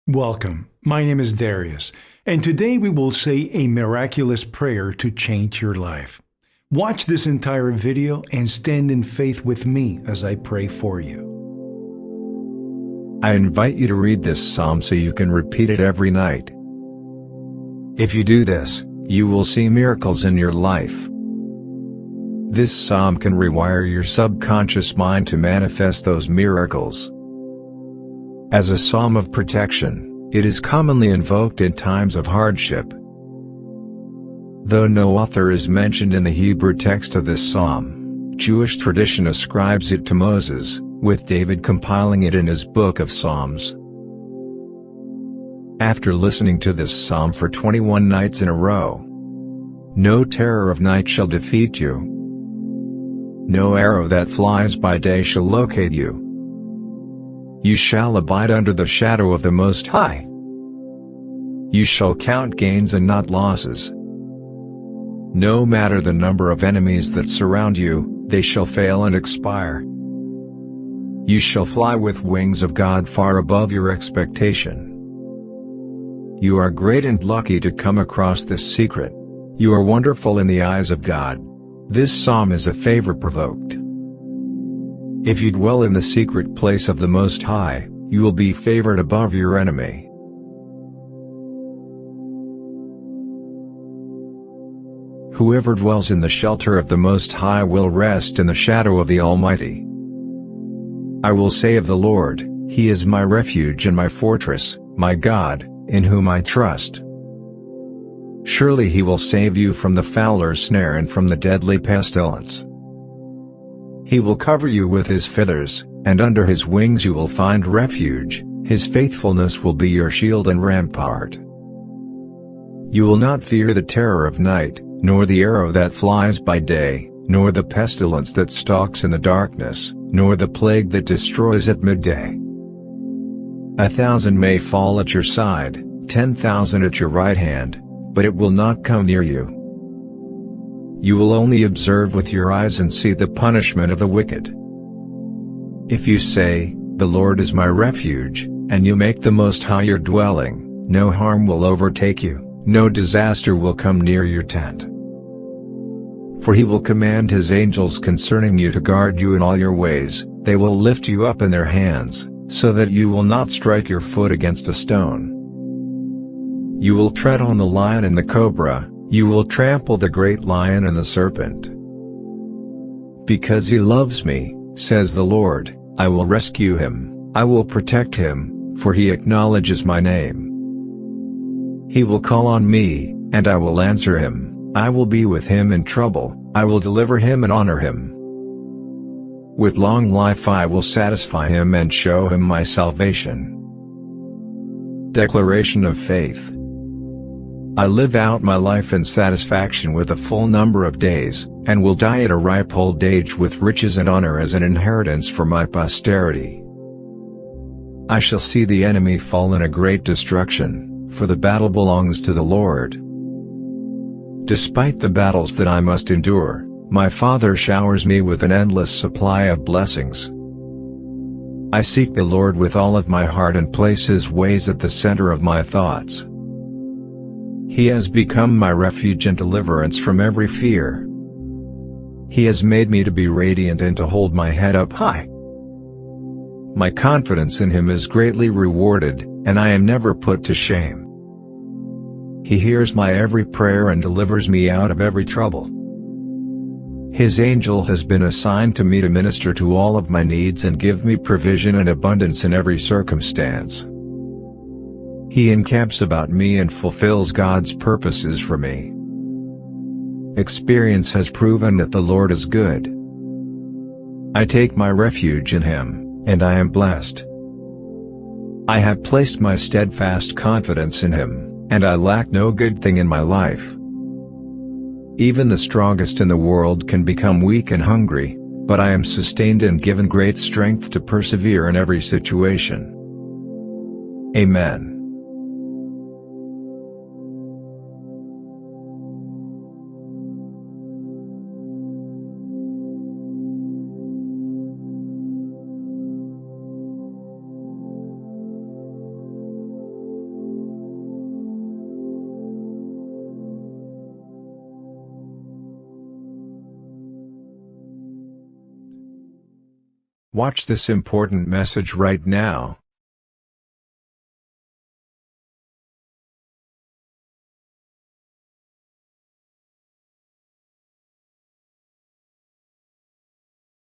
Welcome. My name is Darius, and today we will say a miraculous prayer to change your life. Watch this entire video and stand in faith with me as I pray for you. I invite you to read this psalm so you can repeat it every night. If you do this, you will see miracles in your life. This psalm can rewire your subconscious mind to manifest those miracles. As a psalm of protection, it is commonly invoked in times of hardship. Though no author is mentioned in the Hebrew text of this psalm, Jewish tradition ascribes it to Moses, with David compiling it in his book of Psalms. After listening to this psalm for 21 nights in a row, no terror of night shall defeat you. No arrow that flies by day shall locate you. You shall abide under the shadow of the Most High. You shall count gains and not losses. No matter the number of enemies that surround you, they shall fail and expire. You shall fly with wings of God far above your expectation. You are great and lucky to come across this secret. You are wonderful in the eyes of God. This psalm is a favor provoked. If you dwell in the secret place of the Most High, you will be favored above your enemy. Whoever dwells in the shelter of the Most High will rest in the shadow of the Almighty. I will say of the Lord, He is my refuge and my fortress, my God, in whom I trust. Surely He will save you from the fowler's snare and from the deadly pestilence. He will cover you with His feathers, and under His wings you will find refuge. His faithfulness will be your shield and rampart. You will not fear the terror of night, nor the arrow that flies by day, nor the pestilence that stalks in the darkness, nor the plague that destroys at midday. 1,000 may fall at your side, 10,000 at your right hand, but it will not come near you. You will only observe with your eyes and see the punishment of the wicked. If you say, "The Lord is my refuge," and you make the Most High your dwelling, no harm will overtake you, no disaster will come near your tent. For He will command His angels concerning you to guard you in all your ways. They will lift you up in their hands, so that you will not strike your foot against a stone. You will tread on the lion and the cobra. You will trample the great lion and the serpent. Because He loves me, says the Lord, I will rescue him, I will protect him, for he acknowledges my name. He will call on me, and I will answer him. I will be with him in trouble, I will deliver him and honor him. With long life I will satisfy him and show him my salvation. Declaration of Faith. I live out my life in satisfaction with a full number of days, and will die at a ripe old age with riches and honor as an inheritance for my posterity. I shall see the enemy fall in a great destruction, for the battle belongs to the Lord. Despite the battles that I must endure, my Father showers me with an endless supply of blessings. I seek the Lord with all of my heart and place His ways at the center of my thoughts. He has become my refuge and deliverance from every fear. He has made me to be radiant and to hold my head up high. My confidence in Him is greatly rewarded, and I am never put to shame. He hears my every prayer and delivers me out of every trouble. His angel has been assigned to me to minister to all of my needs and give me provision and abundance in every circumstance. He encamps about me and fulfills God's purposes for me. Experience has proven that the Lord is good. I take my refuge in Him, and I am blessed. I have placed my steadfast confidence in Him, and I lack no good thing in my life. Even the strongest in the world can become weak and hungry, but I am sustained and given great strength to persevere in every situation. Amen. Watch this important message right now.